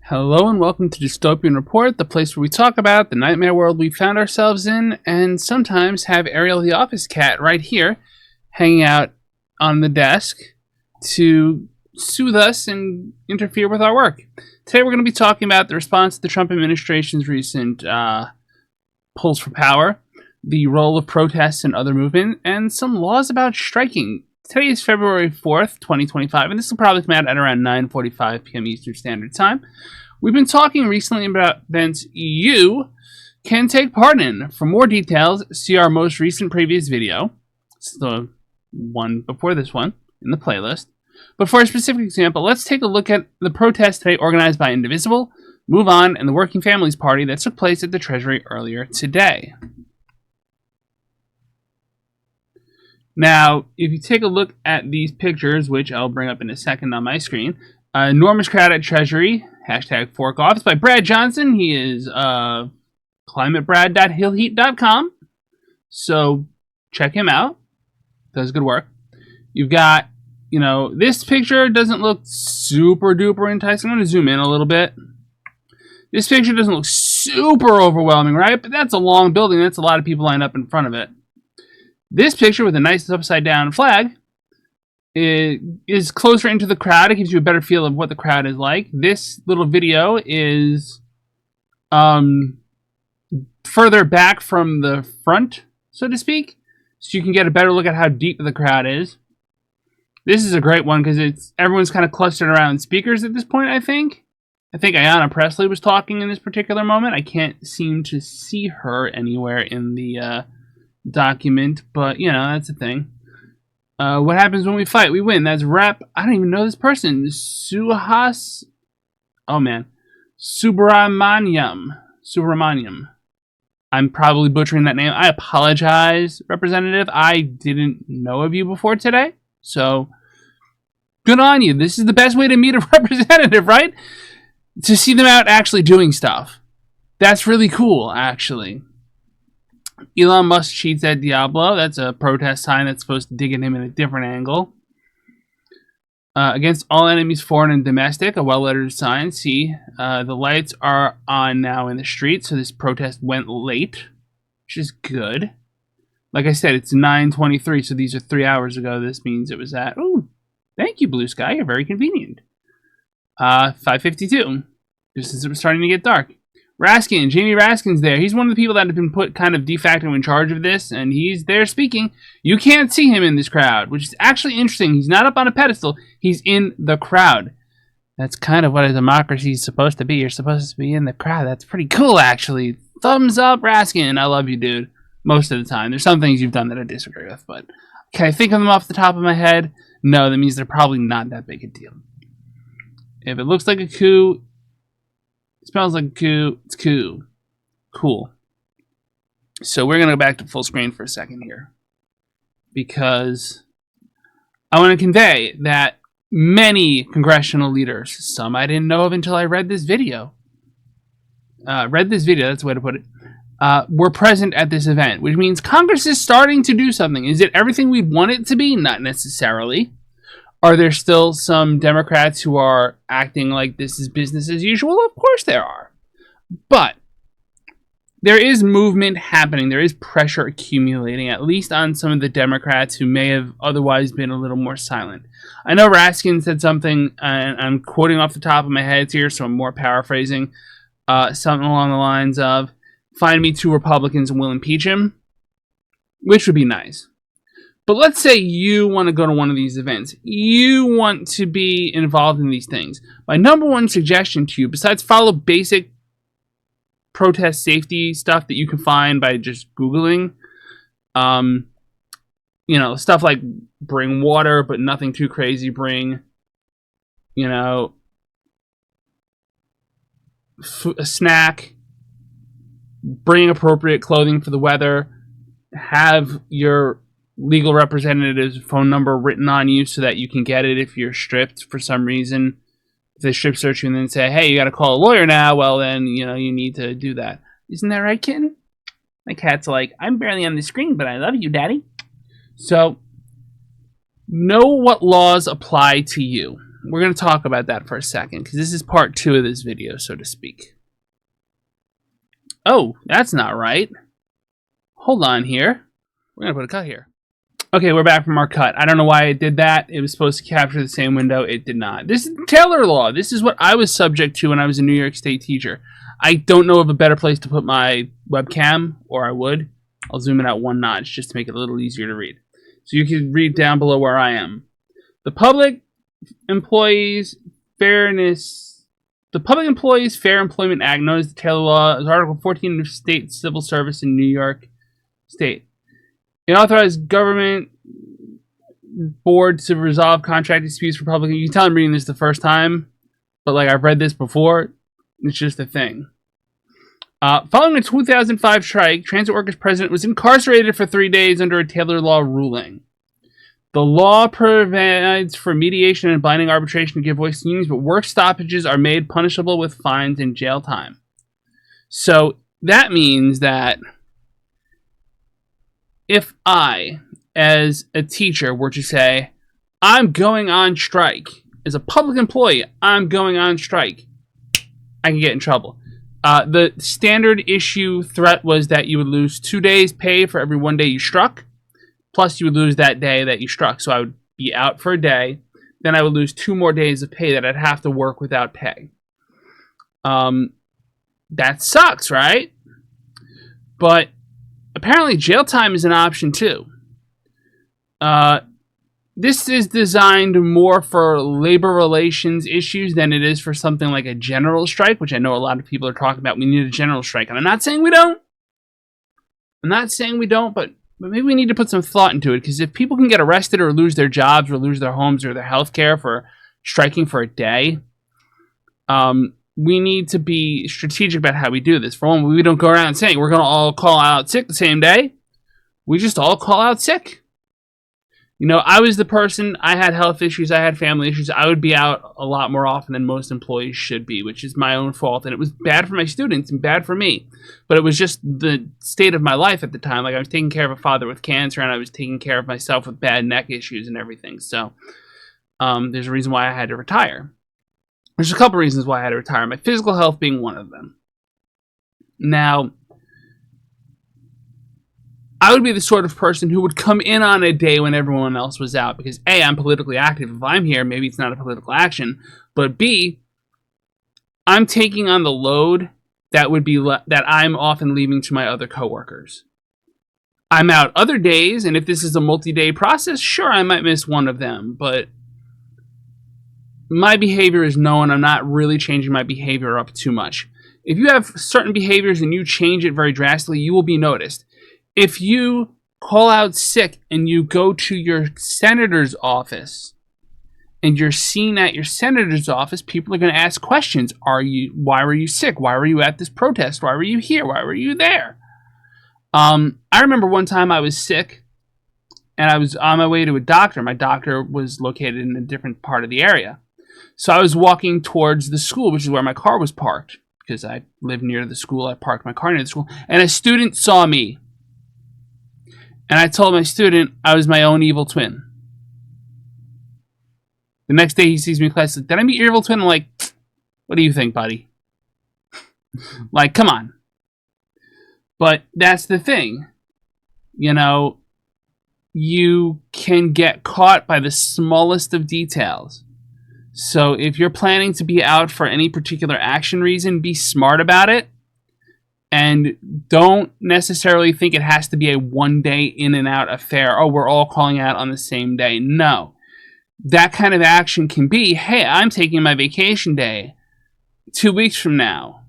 Hello and welcome to Dystopian Report, the place where we talk about the nightmare world we found ourselves in, and sometimes have Ariel the office cat right here, hanging out on the desk to soothe us and interfere with our work. Today we're going to be talking about the response to the Trump administration's recent pulls for power, the role of protests and other movement, and some laws about striking. Today is February 4th, 2025, and this will probably come out at around 9:45 p.m. Eastern Standard Time. We've been talking recently about events you can take part in. For more details, see our most recent previous video. It's the one before this one in the playlist. But for a specific example, let's take a look at the protest today organized by Indivisible, Move On, and the Working Families Party that took place at the Treasury earlier today. Now, if you take a look at these pictures, which I'll bring up in a second on my screen, enormous crowd at Treasury, #ForkOff. It's by Brad Johnson. He is climatebrad.hillheat.com. So check him out. Does good work. You've got, this picture doesn't look super duper enticing. I'm going to zoom in a little bit. This picture doesn't look super overwhelming, right? But that's a long building. That's a lot of people lined up in front of it. This picture with a nice upside down flag is closer into the crowd. It gives you a better feel of what the crowd is like. This little video is further back from the front, so to speak, so you can get a better look at how deep the crowd is. This is a great one because everyone's kind of clustered around speakers at this point, I think. I think Ayanna Pressley was talking in this particular moment. I can't seem to see her anywhere in the document, but that's a thing. What happens when we fight? We win. That's Rep. I don't even know this person. Subramaniam. I'm probably butchering that name. I apologize, Representative. I didn't know of you before today, so good on you. This is the best way to meet a representative, right? To see them out actually doing stuff. That's really cool, actually. Elon Musk cheats at Diablo. That's a protest sign that's supposed to dig at him in a different angle. Against all enemies, foreign and domestic, a well-lettered sign. See, the lights are on now in the street, so this protest went late, which is good. Like I said, it's 9:23, so these are 3 hours ago. This means it was at, thank you, Blue Sky. You're very convenient. 5:52, just as it was starting to get dark. Raskin, Jamie Raskin's there. He's one of the people that have been put kind of de facto in charge of this, and he's there speaking. You can't see him in this crowd, which is actually interesting. He's not up on a pedestal. He's in the crowd. That's kind of what a democracy is supposed to be. You're supposed to be in the crowd. That's pretty cool, actually. Thumbs up, Raskin. I love you, dude. Most of the time. There's some things you've done that I disagree with, but can I think of them off the top of my head? No, that means they're probably not that big a deal. If it looks like a coup, smells like a coup, it's coup. Cool. So we're going to go back to full screen for a second here, because I want to convey that many congressional leaders, some I didn't know of until I read this video. That's the way to put it. Were present at this event, which means Congress is starting to do something. Is it everything we want it to be? Not necessarily. Are there still some Democrats who are acting like this is business as usual? Of course there are. But there is movement happening. There is pressure accumulating, at least on some of the Democrats who may have otherwise been a little more silent. I know Raskin said something, and I'm quoting off the top of my head here, so I'm more paraphrasing, something along the lines of, find me 2 Republicans and we'll impeach him, which would be nice. But let's say you want to go to one of these events. You want to be involved in these things. My number one suggestion to you, besides follow basic protest safety stuff that you can find by just Googling, stuff like bring water, but nothing too crazy. Bring, a snack. Bring appropriate clothing for the weather. Have your legal representative's phone number written on you so that you can get it if you're stripped for some reason. If they strip search you and then say, hey, you got to call a lawyer now, well, then, you need to do that. Isn't that right, kitten? My cat's like, I'm barely on the screen, but I love you, Daddy. So, know what laws apply to you. we're going to talk about that for a second, because this is part 2 of this video, so to speak. Oh, that's not right. Hold on here. We're going to put a cut here. Okay, we're back from our cut. I don't know why it did that. It was supposed to capture the same window. It did not. This is Taylor law. This is what I was subject to when I was a New York State teacher. I don't know of a better place to put my webcam, or I would. I'll zoom it out 1 notch just to make it a little easier to read. So you can read down below where I am. The Public Employees Fair Employment Act, known as the Taylor Law, is Article 14 of State Civil Service in New York State. It authorized government boards to resolve contract disputes for public. You can tell I'm reading this the first time, but like I've read this before. It's just a thing. Following a 2005 strike, Transit Workers President was incarcerated for 3 days under a Taylor Law ruling. The law provides for mediation and binding arbitration to give voice to unions, but work stoppages are made punishable with fines and jail time. So that means that if I, as a teacher, were to say, I'm going on strike, as a public employee, I'm going on strike, I can get in trouble. The standard issue threat was that you would lose 2 days' pay for every 1 day you struck, plus you would lose that day that you struck. So I would be out for a day, then I would lose 2 more days of pay that I'd have to work without pay. That sucks, right? But apparently jail time is an option too. This is designed more for labor relations issues than it is for something like a general strike, which I know a lot of people are talking about. We need a general strike. And I'm not saying we don't. But maybe we need to put some thought into it. Because if people can get arrested or lose their jobs or lose their homes or their health care for striking for a day, we need to be strategic about how we do this. For one, we don't go around saying we're going to all call out sick the same day. We just all call out sick. You know, I was the person, I had health issues, I had family issues. I would be out a lot more often than most employees should be, which is my own fault. And it was bad for my students and bad for me. But it was just the state of my life at the time. Like I was taking care of a father with cancer, and I was taking care of myself with bad neck issues and everything. So there's a reason why I had to retire. There's a couple reasons why I had to retire, my physical health being one of them. Now, I would be the sort of person who would come in on a day when everyone else was out because A, I'm politically active. If I'm here, maybe it's not a political action, but B, I'm taking on the load that would be that I'm often leaving to my other coworkers. I'm out other days, and if this is a multi-day process, sure, I might miss one of them, but my behavior is known. I'm not really changing my behavior up too much. If you have certain behaviors and you change it very drastically, you will be noticed. If you call out sick and you go to your senator's office and you're seen at your senator's office, people are going to ask questions. Why were you sick? Why were you at this protest? Why were you here? Why were you there? I remember one time I was sick and I was on my way to a doctor. My doctor was located in a different part of the area. So I was walking towards the school, which is where my car was parked because I live near the school. I parked my car near the school, and a student saw me. And I told my student I was my own evil twin. The next day he sees me in class, like, did I meet your evil twin? I'm like, what do you think, buddy? Like, come on. But that's the thing. You know, you can get caught by the smallest of details. So if you're planning to be out for any particular action reason, be smart about it. And don't necessarily think it has to be a 1 day in and out affair. Oh, we're all calling out on the same day. No. That kind of action can be, hey, I'm taking my vacation day 2 weeks from now.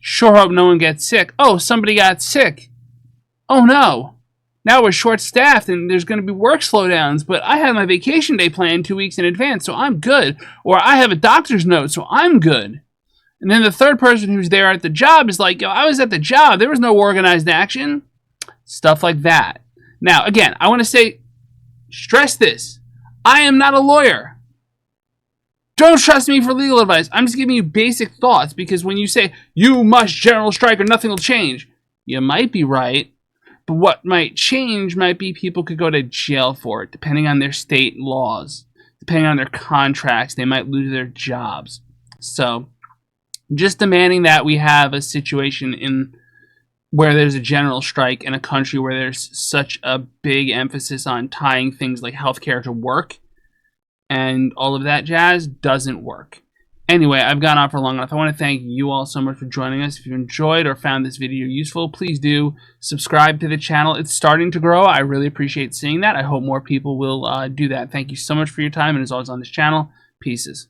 Sure hope no one gets sick. Oh, somebody got sick. Oh, no. Now we're short-staffed and there's going to be work slowdowns, but I have my vacation day planned 2 weeks in advance, so I'm good. Or I have a doctor's note, so I'm good. And then the third person who's there at the job is like, yo, I was at the job. There was no organized action. Stuff like that. Now, again, I want to stress this. I am not a lawyer. Don't trust me for legal advice. I'm just giving you basic thoughts because when you say, you must general strike or nothing will change, you might be right. But what might change might be people could go to jail for it, depending on their state laws. depending on their contracts, they might lose their jobs. So just demanding that we have a situation in where there's a general strike in a country where there's such a big emphasis on tying things like healthcare to work and all of that jazz doesn't work. Anyway, I've gone on for long enough. I want to thank you all so much for joining us. If you enjoyed or found this video useful, please do subscribe to the channel. It's starting to grow. I really appreciate seeing that. I hope more people will do that. Thank you so much for your time, and as always on this channel, pieces.